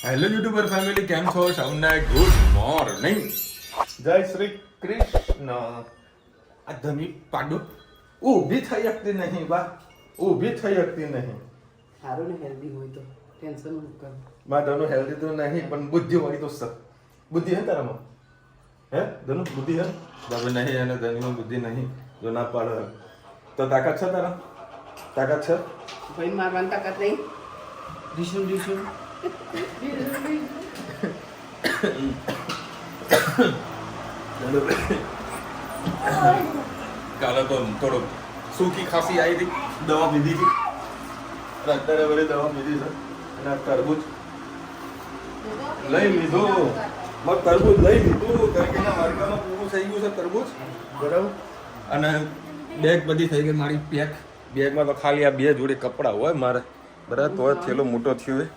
Hello YouTuber family, કેમ છો? સૌને ગુડ મોર્નિંગ, જય શ્રી કૃષ્ણ. આ ધમી પાડો ઊભી થઈ શકતી નહીં, બા ઊભી થઈ શકતી નહીં. સારું ને હેલ્ધી હોય તો ટેન્શન ન કર. માં ધનુ હેલ્ધી તો નહીં, પણ બુદ્ધિ હોય તો સર. બુદ્ધિ હે તારામાં? હે ધનુ બુદ્ધિ હે? બાબા નહીં, અને ધનીમાં બુદ્ધિ નહીં. જો ના પાડે તો તાકાત છે તારા? તાકાત છે? ભાઈ મારવાની તાકાત નહીં. ડીશું ડીશું કાલે તો થોડો સૂકી ખાંસી આવી હતી, દવા પીધી હતી. અત્યારે વળી દવા પીધી છે. અને આ તરબૂચ લઈ લીધું. તરબૂચ લઈ લીધું કારણ કે એના માર્કેટમાં પૂરું થઈ ગયું છે તરબૂચ, બરાબર. અને બેગ બધી થઈ ગઈ મારી પેક. બેગમાં તો ખાલી આ બે જોડે કપડાં હોય મારે, બરાબર. તો થેલો મોટો થયો હોય.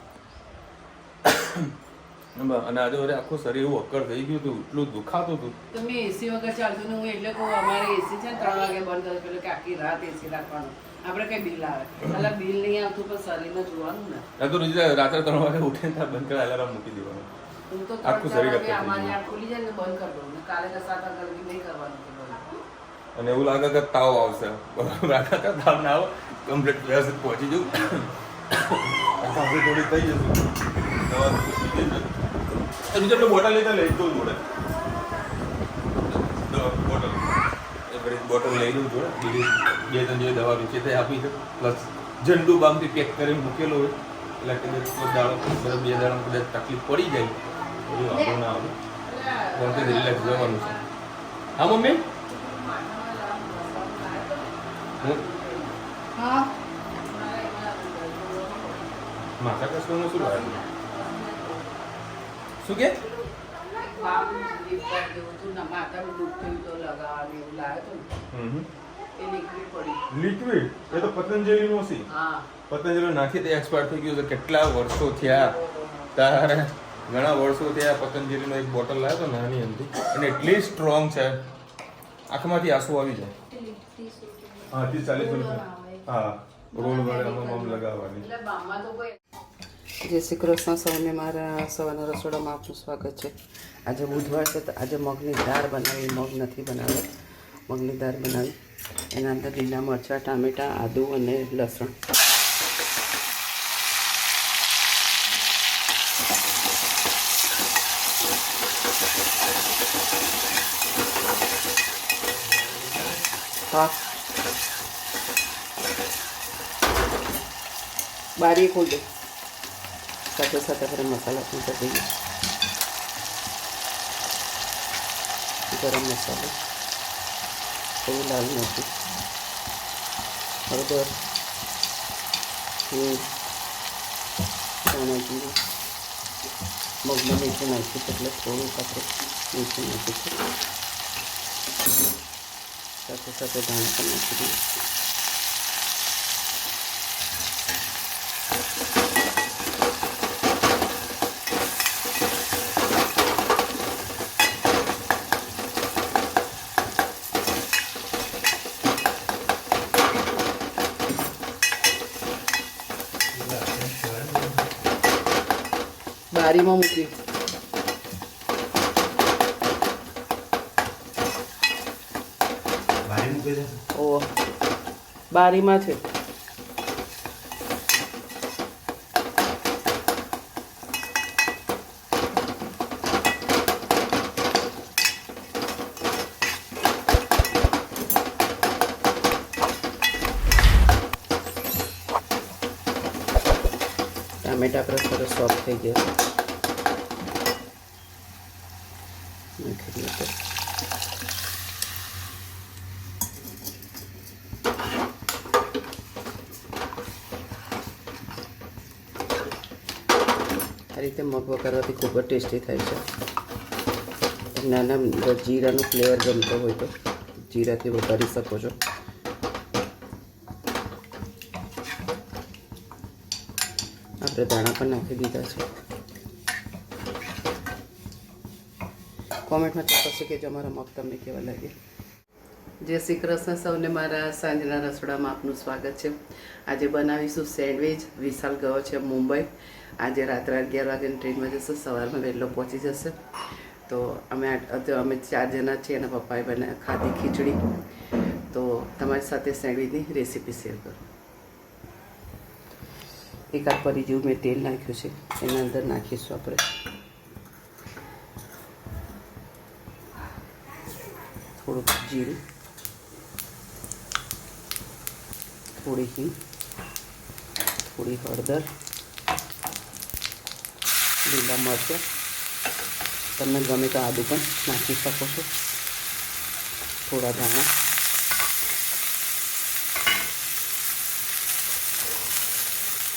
અને આજે વળી આખું શરીર એવું અક્કડ થઈ ગયું હતું, એટલું દુખાતું હતું. તમે એસી વગર ચાલતું ને હું એટલે કહું અમારે એસી છે ને 3 વાગે બંધ કરે પેલું કે આખી રાત એસી રાખવાનું. આપણે કઈ બિલ આવે એટલે બિલ નહીં આવતું પણ શરીરને જોવાનું ને. તો રાત્રે 3 વાગે ઉઠીને બંધ કરી અલાર્મ મૂકી દેવાનું. હું તો આખું શરીર અક્કડ થઈ અમારી ગયું. આંખ ખુલી જાય ને બંધ કરી દઉં ને કાલે 7 વાગે નહીં કરવાનું. અને એવું લાગે કે તાવ આવશે, બરાબર. લાગે કે તાવ ના આવે, કમ્પ્લીટ વ્યવસ્થિત પહોંચી જવું. થોડી થઈ જશે. બીજા બોટલ લેતા લઈ જવું જોડે. બોટલ લઈ જવું જોડે. બીજી 2-3 જેવી દવા રૂચી થઈ આપી છે, પ્લસ ઝંડુ બામથી પેક કરીને મૂકેલો હોય. એટલે કદાચ કોઈ દાડો બધા 2 દાડામાં કદાચ તકલીફ પડી જાય, બધું વાંધો ના આવે. ગમતી રિલેક્સ જવાનું છે. હા મમ્મી? હા માથા કસવાનું શું લાગે? શું કે? માથાનું દુઃખ થયું તો લગાવવાનું એવું લાગે તો એ નીકળી પડી. લિક્વિડ એ તો પતંજલિનું હશે. હા પતંજલિ નાખી તે એક્સપાયર થઈ ગયું છે. કેટલા વર્ષો થયા તારે, ઘણા વર્ષો થયા. પતંજલિનો એક બોટલ લાવ્યો તો નાની હતી, અને એટલી સ્ટ્રોંગ છે, આંખમાંથી આંસુ આવી જાય. હા 30-40 રૂપિયા. હા, રોલ વડે આમ લગાવવાની. એટલે બામમાં તો કોઈ. જય શ્રી કૃષ્ણ. સૌને મારા સવારના રસોડામાં આપનું સ્વાગત છે. આજે બુધવાર છે તો આજે મગની દાળ બનાવી. મગ નથી બનાવ્યો, મગની દાળ બનાવી. એના અંદર લીલા મરચાં, ટામેટાં, આદુ અને લસણ. હા, બારી ખોલ દો. સાથે સાથે આપણે મસાલા પણ કરી દઈએ. ગરમ મસાલો, થોડું લાલ મરચું, હળદર, હિંગ, ધાણા જીરું, મગમાં મીઠું નાખ્યું એટલે થોડુંક આપણે મીઠું નાખીશું. સાથે સાથે ધાણા પણ નાખી દઈએ. બારીમાં મૂકી. ઓ બારીમાં છે. ટામેટા આપણે સરસ સોફ્ટ થઈ ગયા. નાખી દઈએ તો આ રીતે મગ વઘારવાથી ખૂબ જ ટેસ્ટી થાય છે. નાના જીરાનો ફ્લેવર ગમતો હોય તો જીરાથી વઘારી શકો છો. આપણે દાણા પણ નાખી દીધા છે. કોમેન્ટમાં ચોક્કસ કહેજો અમારા મગ તમને કેવા લાગે. જય શ્રી કૃષ્ણ સૌને મારા સાંજના રસોડામાં આપનું સ્વાગત છે. આજે બનાવીશું સેન્ડવિચ. વિશાલ ગયો છે મુંબઈ. આજે રાત્રે 11 વાગ્યાની ટ્રેનમાં જશે, સવારમાં વહેલો પહોંચી જશે. તો અમે 4 જણા છીએ. એના પપ્પાએ ખાધી ખીચડી. તો તમારી સાથે સેન્ડવિચની રેસીપી શેર કરું. એકાદ પરી જેવું મેં તેલ નાખ્યું છે, એના અંદર નાખીશું આપણે થોડુંક જીરું, થોડી હિંગ, થોડી હળદર, લીલા મરચાં, તમને ગમે તો આદું પણ નાખી શકો છો, થોડા ધાણા,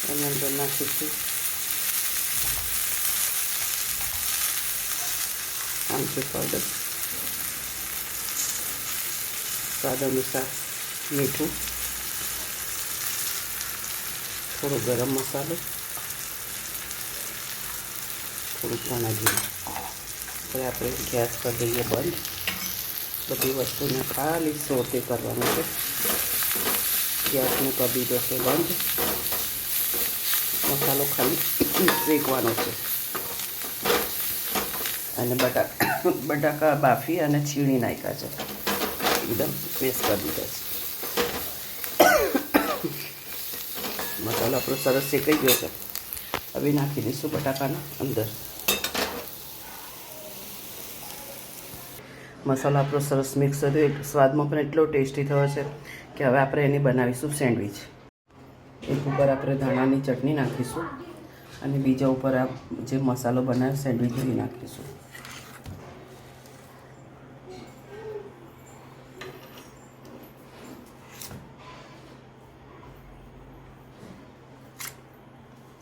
એની અંદર નાખીશું આમચૂર પાવડર, સ્વાદ અનુસાર મીઠું, થોડો ગરમ મસાલો, થોડું ધાણા જીરું. હવે આપણે ગેસ કરી દઈએ બંધ. બધી વસ્તુને ખાલી સોતે કરવાનું છે. ગેસને કરી દીધો છે બંધ. મસાલો ખાલી શેકવાનો છે અને બટાકા બાફી અને છીણી નાખ્યા છે. એકદમ પેસ્ટ કરી દીધા છે. મસાલો આપણો સરસ શેકાઈ ગયો છે. હવે નાખી દઈશું બટાકાના અંદર. મસાલો આપણો સરસ મિક્સ થયો. સ્વાદમાં પણ એટલો ટેસ્ટી થયો છે કે હવે આપણે એની બનાવીશું સેન્ડવિચ. એક ઉપર આપણે ધાણાની ચટણી નાખીશું અને બીજા ઉપર આ જે મસાલો બનાવ્યો સેન્ડવિચ એ નાખીશું.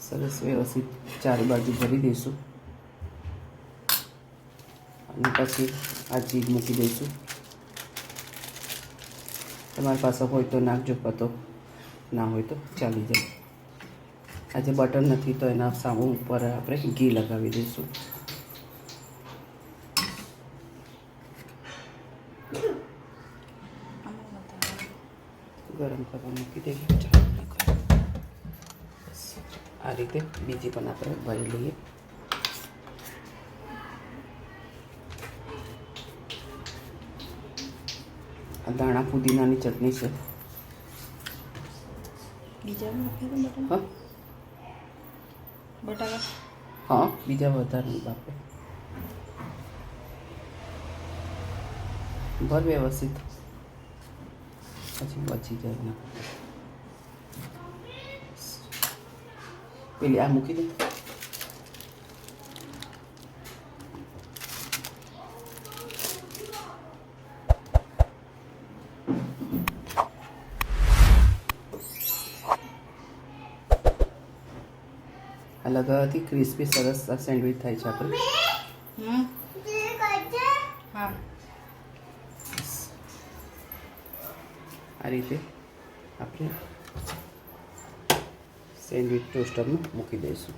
સરસ વ્યવસ્થિત ચારે બાજુ ભરી દઈશું અને પછી આ ચીઝ મૂકી દઈશું. તમારી પાસે હોય તો નાખજો, પતો ના હોય તો ચાલી જાય. આજે બટર નથી તો એના સામુ ઉપર આપણે ઘી લગાવી દઈશું. ગરમ કરવા મૂકી દઈએ. આ રીતે બીજી પણ આપણે ભરી લઈએ. આ દાણા પુદીનાની ચટણી છે. હા, બીજા વધારે બાપે ભર વ્યવસ્થિત, પછી બચી જાય ના. પેલી આ મૂકી દે. આ લગાવવાથી ક્રિસ્પી સરસ આ સેન્ડવિચ થાય છે આપણે. હા, આ રીતે આપણે સેન્ડવિચ ટોસ્ટરમાં મૂકી દઈશું.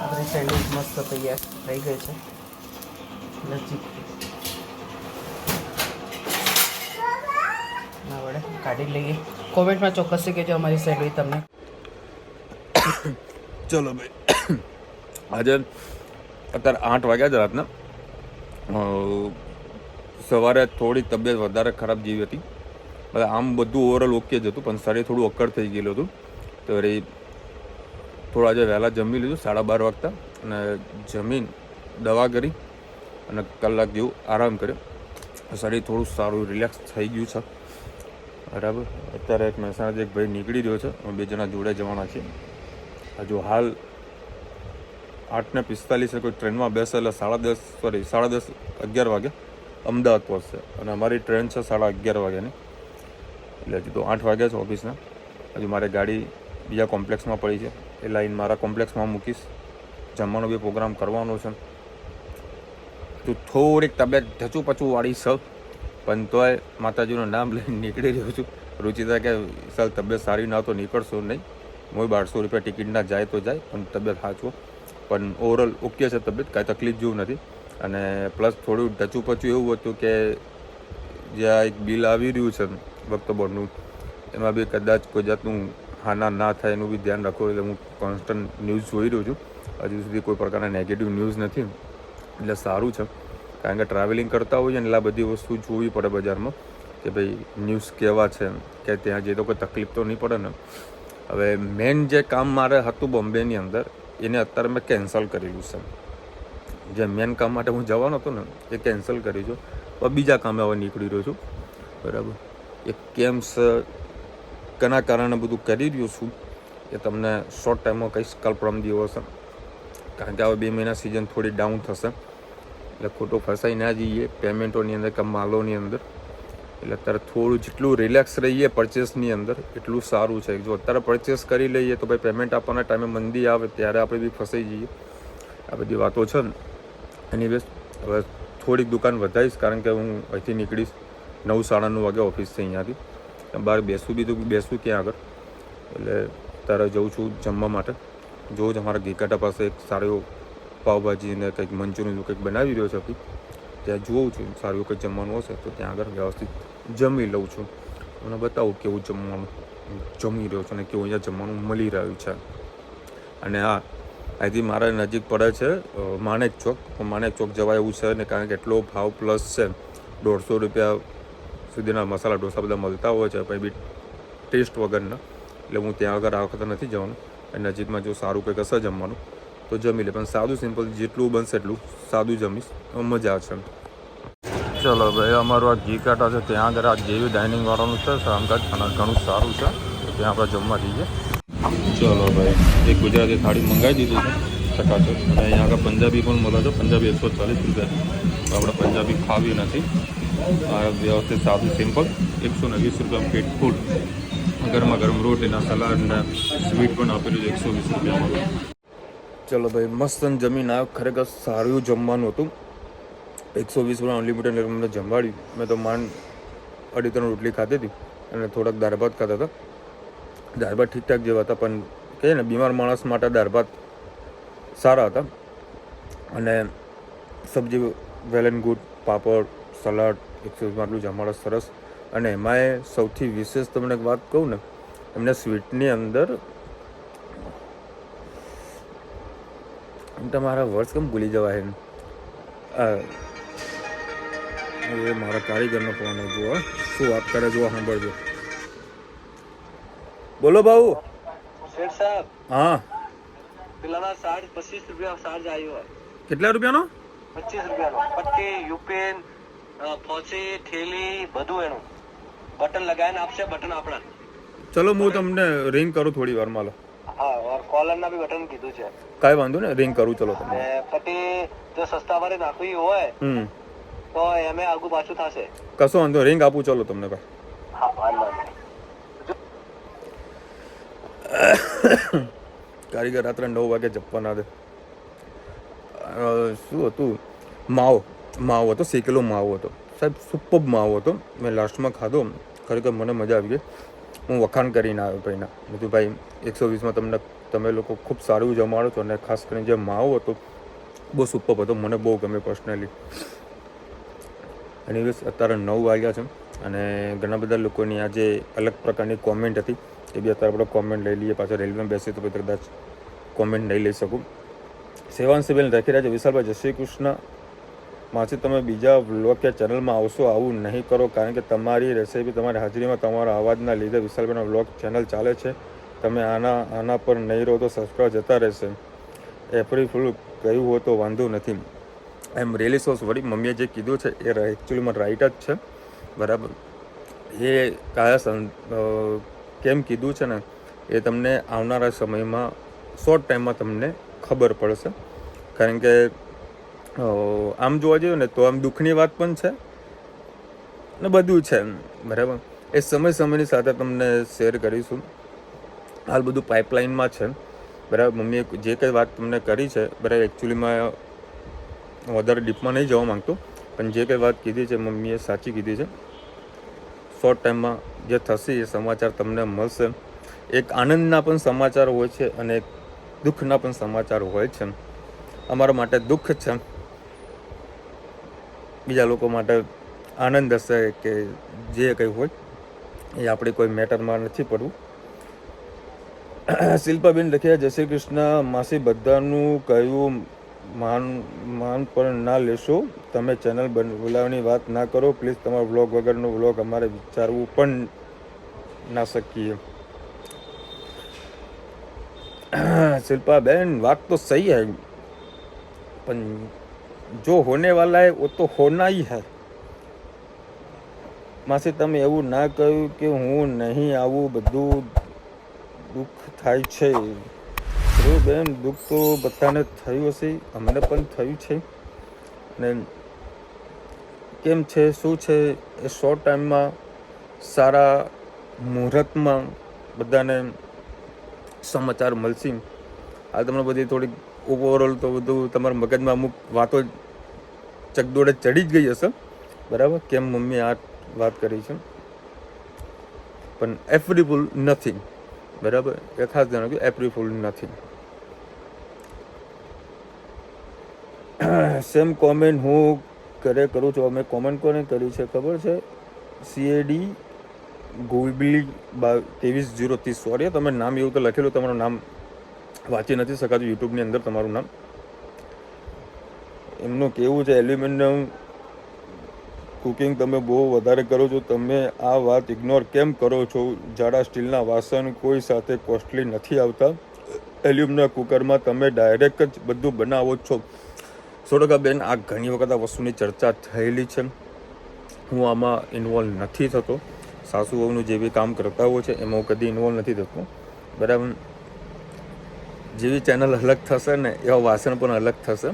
આપણે સેન્ડવિચ મસ્ત તૈયાર થઈ ગઈ છે. નજીક ના વડે કાઢી લઈએ. કોમેન્ટમાં ચોક્કસથી કહેજો અમારી સેન્ડવિચ તમને. ચલો ભાઈ, આજે અત્યારે 8 વાગ્યા જ રાતના. સવારે થોડી તબિયત વધારે ખરાબ જેવી હતી. આમ બધું ઓવરઓલ ઓકે જ હતું, પણ શરીર થોડું અક્કડ થઈ ગયેલું હતું. તો એ થોડા આજે વહેલા જમી લીધું 12:30 વાગતા, અને જમીન દવા કરી અને કલાક જેવું આરામ કર્યો. શરીર થોડું સારું રિલેક્સ થઈ ગયું છે. બરાબર. અત્યારે એક મહેસાણાથી એક ભાઈ નીકળી રહ્યો છે. અમે 2 જણા જોડે જવાના છીએ. હજુ હાલ 8:45 કોઈ ટ્રેનમાં બેસે એટલે 11 વાગે અમદાવાદ પહોંચશે, અને અમારી ટ્રેન છે 11:30 વાગ્યાની. એટલે હજુ તો 8 વાગ્યા છે ઓફિસના. હજુ મારે ગાડી બીજા કોમ્પ્લેક્સમાં પડી છે, એ લાઈન મારા કોમ્પ્લેક્સમાં મૂકીશ. જમવાનો બી પ્રોગ્રામ કરવાનો છે. તો થોડીક તબિયત ઢચુપચુવાળી છે, પણ તોય માતાજીનું નામ લઈને નીકળી રહ્યો છું. રુચિતા કે સાલ તબિયત સારી ના તો નીકળશો નહીં. હું 1200 રૂપિયા ટિકિટના જાય તો જાય, પણ તબિયત સાચવો. પણ ઓવરઓલ ઓકે છે તબિયત, કાંઈ તકલીફ જેવું નથી. અને પ્લસ થોડું ઢચું પચું એવું હતું કે જે આ એક બિલ આવી રહ્યું છે વક્ત બોર્ડનું, એમાં બી કદાચ કોઈ જાતનું હાના ના થાય એનું બી ધ્યાન રાખો. એટલે હું કોન્સ્ટન્ટ ન્યૂઝ જોઈ રહ્યો છું. હજુ સુધી કોઈ પ્રકારના નેગેટિવ ન્યૂઝ નથી, એટલે સારું છે. કારણ કે ટ્રાવેલિંગ કરતા હોઈએ ને એટલે આ બધી વસ્તુ જોવી પડે બજારમાં કે ભાઈ ન્યૂઝ કેવા છે, કે ત્યાં જે તો કોઈ તકલીફ તો નહીં પડે ને. હવે મેન જે કામ મારે હતું બોમ્બેની અંદર, એને અત્યારે મેં કેન્સલ કરેલું છે. જે મેન કામ માટે હું જવાનો હતો ને એ કેન્સલ કરી છું. પણ બીજા કામે હવે નીકળી રહ્યો છું. બરાબર, એ કેમ છે, કેના કારણે બધું કરી રહ્યો છું એ તમને શોર્ટ ટાઈમમાં કહીશ, કાલ પરમ દિવસે. કારણ કે હવે 2 મહિના સિઝન થોડી ડાઉન થશે, એટલે ખોટો ફસાઈ ના જઈએ પેમેન્ટોની અંદર કે માલોની અંદર. એટલે અત્યારે થોડું જેટલું રિલેક્સ રહીએ પરચેસની અંદર એટલું સારું છે. જો અત્યારે પરચેસ કરી લઈએ તો ભાઈ પેમેન્ટ આપવાના ટાઈમે મંદી આવે ત્યારે આપણે બી ફસાઈ જઈએ. આ બધી વાતો છે ને. એની બેસ્ટ હવે થોડીક દુકાન વધારીશ, કારણ કે હું અહીંથી નીકળીશ 9-9:30 વાગે ઓફિસથી અહીંયાથી. બહાર બેસું ક્યાં આગળ. એટલે અત્યારે જઉં છું જમવા માટે. જોઉં છું અમારા ગીકાટા પાસે એક સારો પાવભાજી ને કંઈક મંચુરિયન કંઈક બનાવી રહ્યો છે. ત્યાં જોઉં છું સારું કંઈક જમવાનું હશે તો ત્યાં આગળ વ્યવસ્થિત જમી લઉં છું. મને બતાવું કેવું જમવાનું જમી રહ્યો છું અને કેવું અહીંયા જમવાનું મળી રહ્યું છે. અને હા, અહીંથી મારા નજીક પડે છે માણેક ચોક. માણેક ચોક જવાય એવું છે ને, કારણ કે એટલો ભાવ પ્લસ છે. 150 રૂપિયા સુધીના મસાલા ઢોસા બધા મળતા હોય છે, પછી બી ટેસ્ટ વગરના. એટલે હું ત્યાં આગળ આ વખતે નથી જવાનું. અને નજીકમાં જો સારું કંઈક હશે જમવાનું તો જમી લે. પણ સાદું સિમ્પલ જેટલું બનશે એટલું સાદું જમીશ, મજા આવશે. ચલો ભાઈ, અમારું આ ઘી કાંટા છે ત્યાં આગળ આ જેવી ડાઇનિંગવાળાનું છે કામકાજ, અને ઘણું સારું છે. ત્યાં આપણે જમવા જઈએ. ચલો ભાઈ, એક ગુજરાતી થાળી મંગાવી દીધું છે ચકાચો. અને અહીંયા આગળ પંજાબી પણ મળે છે. પંજાબી 140 રૂપિયા. તો આપણે પંજાબી ખાવી નથી. આ વ્યવસ્થિત સાદું સિમ્પલ 120 રૂપિયા પેટ ફૂલ. ગરમા ગરમ રોટીના સલાડ ને સ્વીટ પણ આપેલું છે 120 રૂપિયામાં. ચલો ભાઈ, મસ્ત જમીન આવ્યો. ખરેખર સારું જમવાનું હતું. 120 રૂપિયા અનલિમિટેડ મને જમવાડ્યું. મેં તો માંડ 2.5-3 રોટલી ખાધી હતી અને થોડાક દાળ ભાત ખાતા હતા. દાળ ભાત ઠીકઠાક જેવા હતા, પણ કહીએ ને બીમાર માણસ માટે દાળ ભાત સારા હતા. અને સબ્જી well and good, papad, salad, 120 આટલું જમાડે સરસ. અને એમાંય સૌથી વિશેષ તમને એક વાત કહું ને, એમને સ્વીટની અંદર તમારા વર્ષ કેમ ભૂલી જવાય ને. એ મારા કારીગરનો ફોન જુઓ શું વાત કરે, જુઓ સાંભળજો. બોલો ભાઉ. શેઠ સાહેબ, હા, પેલાના ચાર્જ 25 રૂપિયા ચાર્જ આવ્યો હોય. કેટલા રૂપિયાનો? 25 રૂપિયાનો. પટ્ટી, યુપેન, ફોસી, થેલી બધું એનું. બટન લગાવીને આપશે, બટન આપણા. ચલો હું તમને રિંગ કરું થોડી વારમાં. લો, હા, ઓર કોલરના બી બટન કીધું છે. કાંઈ વાંધો ને, રિંગ કરું. ચલો તમને. ને પટ્ટી જો સસ્તા વાળી નાખવી હોય તો એમે આગુ પાછું થશે. કશો વાંધો, રિંગ આપું. ચલો તમને ભાઈ. હા, વાંધો નહીં. કારીગર રાત્રે 9 વાગે જપવાના દે. શું હતું? માવો હતો, શેકેલો માવો હતો સાહેબ. સુપર માવો હતો. મેં લાસ્ટમાં ખાધો, ખરેખર મને મજા આવી ગઈ. હું વખાણ કરીને આવ્યો ભાઈના. બધું ભાઈ 120માં તમે લોકો ખૂબ સારું જમાડો છો. અને ખાસ કરીને જે માવો હતો બહુ સુપર હતો, મને બહુ ગમે પર્સનલી. એની અત્યારે 9 વાગ્યા છે અને ઘણા બધા લોકોની આજે અલગ પ્રકારની કોમેન્ટ હતી. એ બી અત્યારે આપણે કોમેન્ટ લઈ લઈએ. પાછળ રેલવેમાં બેસીએ તો પછી કદાચ કોમેન્ટ નહીં લઈ શકું. સેવાંશીબેન રાખી રહ્યા છે, વિશાલભાઈ જય શ્રી કૃષ્ણ. માસી તમે બીજા વ્લોગ કે ચેનલમાં આવશો? આવું નહીં કરો, કારણ કે તમારી રેસીપી, તમારી હાજરીમાં, તમારા અવાજના લીધે વિશાલભાઈનો વ્લોગ ચેનલ ચાલે છે. તમે આના પર નહીં રહો તો સબસ્ક્રાઈબ જતા રહેશે. એપ્રિલ ફૂલ કહ્યું હોય તો વાંધો નથી. આઈ એમ રિયલી સો સોરી. મમ્મીએ જે કીધું છે એ એકચ્યુઅલીમાં રાઈટ જ છે. બરાબર. એ કેમ કીધું છે ને એ તમને આવનારા સમયમાં શોર્ટ ટાઈમમાં તમને ખબર પડશે. કારણ કે આમ જોવા જઈએ ને તો આમ દુઃખની વાત પણ છે ને બધું છે. બરાબર. એ સમયની સાથે તમને શેર કરીશું. હાલ બધું પાઇપલાઇનમાં છે. બરાબર. મમ્મીએ જે કંઈ વાત તમને કરી છે, બરાબર, એકચ્યુઅલીમાં વધારે ડીપમાં નહીં જવા માંગતો, પણ જે કંઈ વાત કીધી છે મમ્મીએ સાચી કીધી છે. શોર્ટ ટાઈમમાં જે થશે એ સમાચાર તમને મળશે. એક આનંદના પણ સમાચાર હોય છે અને એક દુઃખના પણ સમાચાર હોય છે. અમારા માટે દુઃખ છે, બીજા લોકો માટે આનંદ હશે કે જે કંઈ હોય એ આપણી કોઈ મેટરમાં નથી પડવું. શિલ્પાબેન લખ્યા, જય શ્રી કૃષ્ણ માસી, બધાનું કહ્યું માન પણ ના લેશો, તમે ચેનલ બોલાવવાની વાત ના કરો પ્લીઝ, તમારો વ્લોગ વગરનો વ્લોગ અમારે વિચારવું પણ ના શકીએ. शिल्पा बहन बात तो सही है, पर जो होने वाला है वो तो होना ही है. માસી તમે એવું ના કહ્યું કે હું નહીં આવું, બધું દુઃખ થાય છે. બેન દુઃખ તો બધાને થયું હશે, અમને પણ થયું છે. ને કેમ છે શું છે એ શોર્ટ ટાઈમમાં સારા મુહૂર્તમાં બધાને સમાચાર મળશે. આ તમને બધી થોડીક ઓવરઓલ તો બધું તમારા મગજમાં અમુક વાતો ચકદોડે ચડી જ ગઈ હશે, બરાબર, કેમ મમ્મી આ વાત કરી છે, પણ એપ્રિલ નથી, બરાબર, એ ખાસ ધ્યાન રાખ્યું, એપ્રિલ નથી. સેમ કોમેન્ટ હું કરું છું, અમે કોમેન્ટ કોને કરી છે ખબર છે? CAD ગોબલી 2303, સોરી તમે નામ એવું તો લખેલું, તમારું નામ વાંચી નથી શકાતું યુટ્યુબની અંદર તમારું નામ. એમનું કેવું છે એલ્યુમિનિયમ કુકિંગ તમે બહુ વધારે કરો છો, તમે આ વાત ઇગ્નોર કેમ કરો છો? જાડા સ્ટીલના વાસણ કોઈ સાથે કોસ્ટલી નથી આવતા, એલ્યુમિનિયમ કુકરમાં તમે ડાયરેક્ટ જ બધું બનાવો છો. 100% બેન, આ ઘણી વખત આ વસ્તુની ચર્ચા થયેલી છે, હું આમાં ઇન્વોલ્વ નથી થતો. સાસુ વહુનું જે બી કામ કરતા હોય છે એમાં હું કદી ઇન્વોલ્વ નથી થતો, બરાબર. જેવી ચેનલ અલગ થશે ને એવા વાસણ પણ અલગ થશે,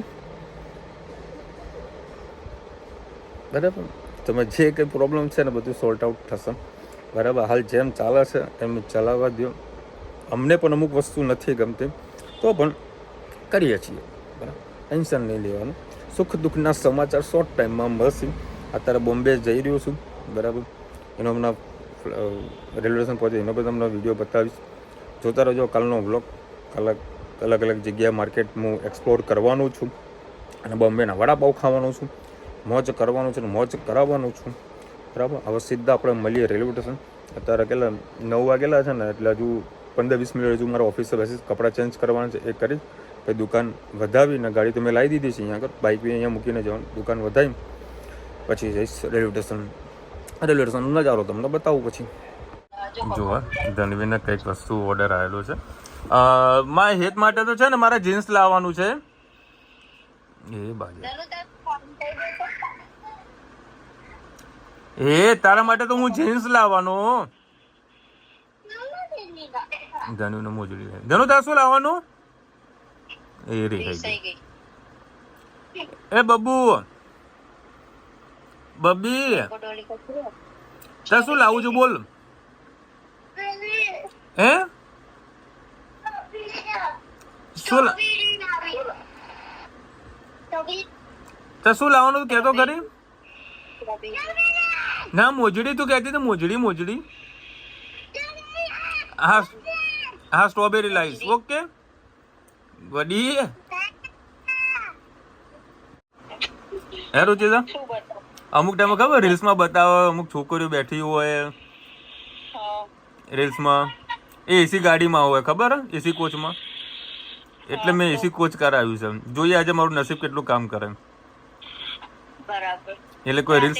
બરાબર. તમે જે કંઈ પ્રોબ્લેમ છે ને બધું સોલ્ટ આઉટ થશે, બરાબર. હાલ જેમ ચાલે છે એમ ચલાવવા દો. અમને પણ અમુક વસ્તુ નથી ગમતી તો પણ કરીએ છીએ, બરાબર, ટેન્શન નહીં લેવાનું. સુખ દુઃખના સમાચાર શોર્ટ ટાઈમમાં મળશે. અત્યારે બોમ્બે જઈ રહ્યો છું, બરાબર, એનો હમણાં રેલવે સ્ટેશન પહોંચે એનો પણ તમને વિડીયો બતાવીશ, જોતા રહેજો. કાલનો વ્લોગ અલગ અલગ જગ્યાએ માર્કેટ હું એક્સપ્લોર કરવાનું છું, અને બોમ્બેના વડાપાઉં ખાવાનું છું, મોજ કરવાનું છે, મોજ કરાવવાનું છું, બરાબર. હવે સીધા આપણે મળીએ રેલવે સ્ટેશન. અત્યારે કેટલા 9 વાગેલા છે ને, એટલે હજુ 15-20 મિનિટ હજુ મારા ઓફિસે બેસીશ, કપડાં ચેન્જ કરવાના છે એ કરી, પછી દુકાન વધાવીને ગાડી તો મેં લાવી દીધી છે અહીંયા આગળ, બાઇક બી અહીંયા મૂકીને જવાનું, દુકાન વધાવી પછી જઈશ રેલવે સ્ટેશન. રેલવે સ્ટેશનનો નજારો તમને બતાવું પછી. જોવા ધનવીને કંઈક વસ્તુ ઓર્ડર આવેલો છે. મારા હેત માટે તો છે ને મારે જીન્સ લાવવાનું છે. એ બાજુ તારા માટે તો હું જીન્સ લાવવાનો. ધનુને મોજડી છે. ધનુ તારે શું લાવવાનું? એ રે એ બબ્બુ બબ્બી તારે શું લાવું છું બોલ? હે શું લાવવાનું કહેતો ખરી? ના મોજડી તું કહેતી તો મોજડી. હા સ્ટ્રોબેરી લાઈસ. ઓકે વડી હે રુચિતા, અમુક ટાઈમે ખબર રીલ્સમાં બતાવે અમુક છોકરીઓ બેઠી હોય રીલ્સમાં, એ એસી ગાડીમાં હોય ખબર, એસી કોચમાં, એટલે મેં એસી કોચ કરાવ્યું છે. જોઈએ આજે મારું નસીબ કેટલું કામ કરે. એટલે કોઈ રીલ્સ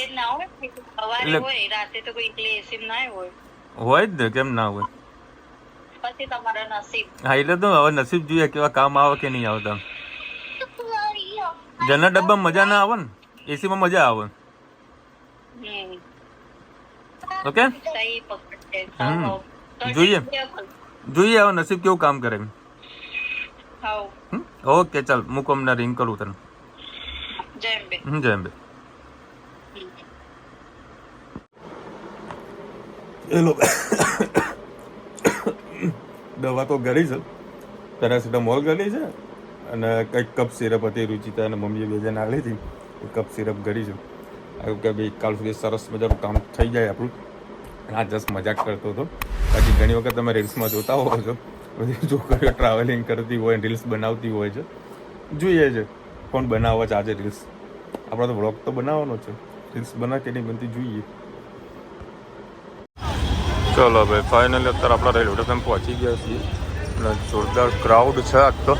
હોય જ ને, કેમ ના હોય? હા એટલે તો હવે નસીબ જોઈએ કેવા કામ આવે કે નહીં આવતા. જનરલ ડબ્બામાં મજા ના આવે ને, એસીમાં મજા આવે. ઓકે જોઈએ હવે નસીબ કેવું કામ કરે. ઓકે ચાલ મૂકો, અમને રિંગ કરું તને. જય અંબે. ચલો દવા તો ઘરી છે, પેરાસિટામોલ ઘરી છે, અને કંઈક કપ સિરપ હતી રુચિતા અને મમ્મીએ બે જણ આવેલી હતી, એ કપ સિરપ ઘરી છે. આવ્યું કે ભાઈ કાલ સુધી સરસ મજાનું કામ થઈ જાય આપણું. આ જસ્ટ મજાક કરતો હતો. બાકી ઘણી વખત તમે રીલ્સમાં જોતા હોવ છો બધી છોકરીઓ ટ્રાવેલિંગ કરતી હોય, રીલ્સ બનાવતી હોય છે, જોઈએ છે કોણ બનાવે છે આજે રીલ્સ. આપણે તો વ્લોગ તો બનાવવાનો છે, રીલ્સ બના કે નહીં બનતી જોઈએ. ચલો ભાઈ ફાઇનલી અત્યારે આપણા રેલવે સ્ટેશન પહોંચી ગયા છીએ અને જોરદાર ક્રાઉડ છે આજ તો.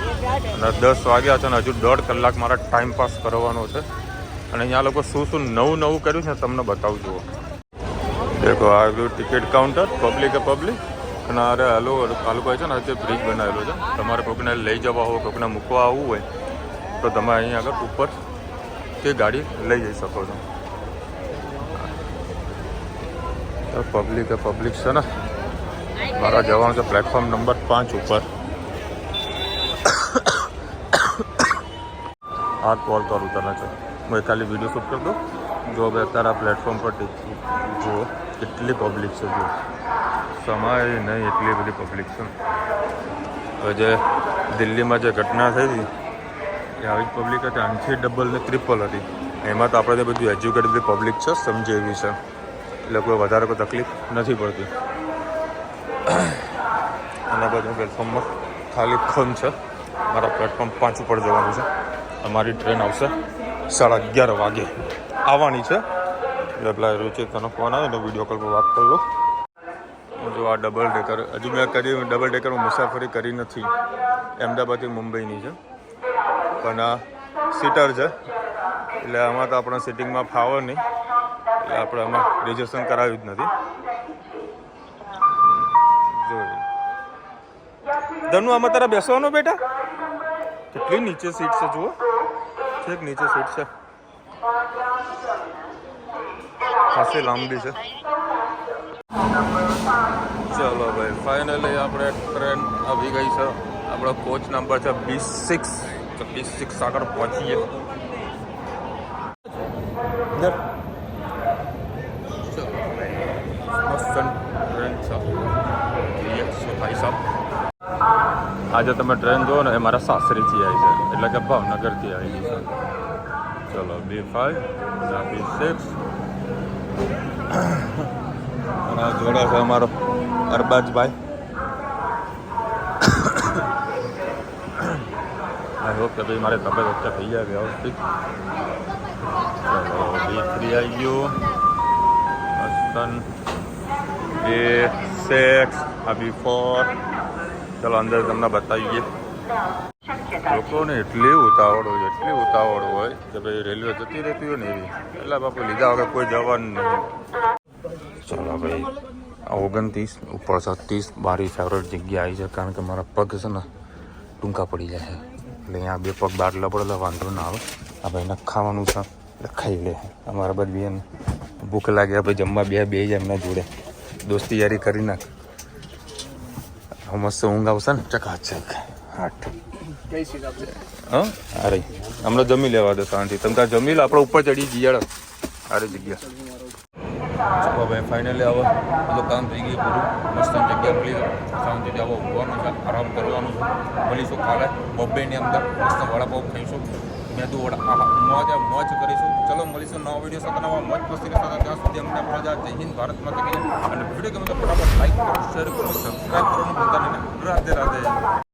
અને 10 વાગ્યા છે અને હજુ 1.5 કલાક મારા ટાઈમ પાસ કરવાનો છે. અને અહીંયા લોકો શું નવું કર્યું છે તમને બતાવું જુઓ. દેખો આ ગયું ટિકિટ કાઉન્ટર, પબ્લિક અને અરે આ લોકો છે ને આજે બ્રિજ બનાવેલો છે. તમારે કોઈકને લઈ જવા હોય, કોઈકને મૂકવા આવવું હોય તો તમે અહીં આગળ ઉપર તે ગાડી લઈ જઈ શકો છો. પબ્લિક છે ને, મારા જવાનું છે પ્લેટફોર્મ નંબર 5 ઉપર. હાથ કોલ કરું તને છે, હું ખાલી વિડીયો શૂટ કરી દઉં. જો ભાઈ અત્યારે આ પ્લેટફોર્મ પર જુઓ કેટલી પબ્લિક છે. જુઓ સમાય નહીં એટલી બધી પબ્લિક છે. હવે જે દિલ્હીમાં જે ઘટના થઈ હતી એ આવી જ પબ્લિક હતી, આનાથી ડબલ ને ટ્રિપલ હતી. એમાં તો આપણે બધું એજ્યુકેટેડ પબ્લિક છે, સમજે એવી છે, એટલે કોઈ વધારે કોઈ તકલીફ નથી પડતી. અને બધું પ્લેટફોર્મમાં ખાલી ખમ છે. મારા પ્લેટફોર્મ 5 ઉપર જવાનું છે. અમારી ટ્રેન આવશે 11:30 વાગે આવવાની છે. એટલે પેલા રૂચિતનો ફોન આવે ને વિડીયો કોલ પર વાત કરી લો. જો આ ડબલ ડેકર હજુ મેં ડબલ ડેકરમાં મુસાફરી કરી નથી. અમદાવાદથી મુંબઈની છે, પણ આ સીટર છે એટલે આમાં તો આપણે સિટિંગમાં ફાવે નહીં, એટલે આપણે આમાં રિઝર્વેશન કરાવ્યું જ નથી. ધનુ આમાં તારા બેસવાનું બેટા? કેટલી નીચે સીટ છે જુઓ, છેક નીચે સીટ છે, ખાસી લાંબી છે. ચલો ભાઈ ફાઇનલી આપણે ટ્રેન આવી ગઈ છે. આપણો કોચ નંબર છે B6. તો B6 આગળ પહોંચીએ. આજે તમે ટ્રેન જુઓ ને એ મારા સાસરીથી આવી છે, એટલે કે ભાવનગરથી આવેલી છે. ચલો B5 B6 અને જોડે છે અમારો અરબાજભાઈ. આઈ હોપ કે ભાઈ મારે તબિયત ઓકે થઈ જાય વ્યવસ્થિત. ચલો B3 આવી ગયું, B6 આ B4. ચલો અંદર તમને બતાવીએ. લોકોને એટલી ઉતાવળ હોય કે ભાઈ રેલવે જતી રહેતી હોય ને એવી, એટલે બાપુ લીધા વગર કોઈ જવાનું નહીં. ચલો ભાઈ આ 29 ઉપર 36 મારી ફેવરેટ જગ્યા આવી છે, કારણ કે મારા પગ છે ને ટૂંકા પડી જાય છે, એટલે અહીંયા 2 પગ બહાર લપડે વાંધો ના આવે. આ ભાઈને ખાવાનું છે એટલે ખાઈ લે. અમારા બધા બેન ભૂખ લાગે ભાઈ જમવા બે જાય એમના જોડે, દોસ્તી યારી કરી નાખ. મસ્ત ઊંઘ આવશે ને ચકાચક. હાટ હા અરે હમણાં જમી લેવા દો શાંતિ. તમે ત્યાં જમી લો, આપણે ઉપર ચડી જઈએ. સારી જગ્યા. ચલો ભાઈ ફાઇનલી હવે બધું કામ થઈ ગયું પૂરું. મસ્ત જગ્યા મળી શાંતિથી હવે ઊંઘવાનું છે, આરામ કરવાનું છે. મળીશું કાલે બોમ્બેની અંદર મસ્ત વડાપાવ ખાઈશું, મેદુ વડા મોજ કરીશું. ચલો મળીશું નવા વિડીયો સાથે, નવા મોજ મસ્તી સાથે. ત્યાં સુધી અમને પ્રજા જય હિન્દ, ભારત માતા કી જય. અને વિડીયો ગમે તો ફટાફટ લાઈક કરો, શેર કરો, સબસ્ક્રાઈબ કરવાનું ભૂલતા નહીં. રાધે રાધે.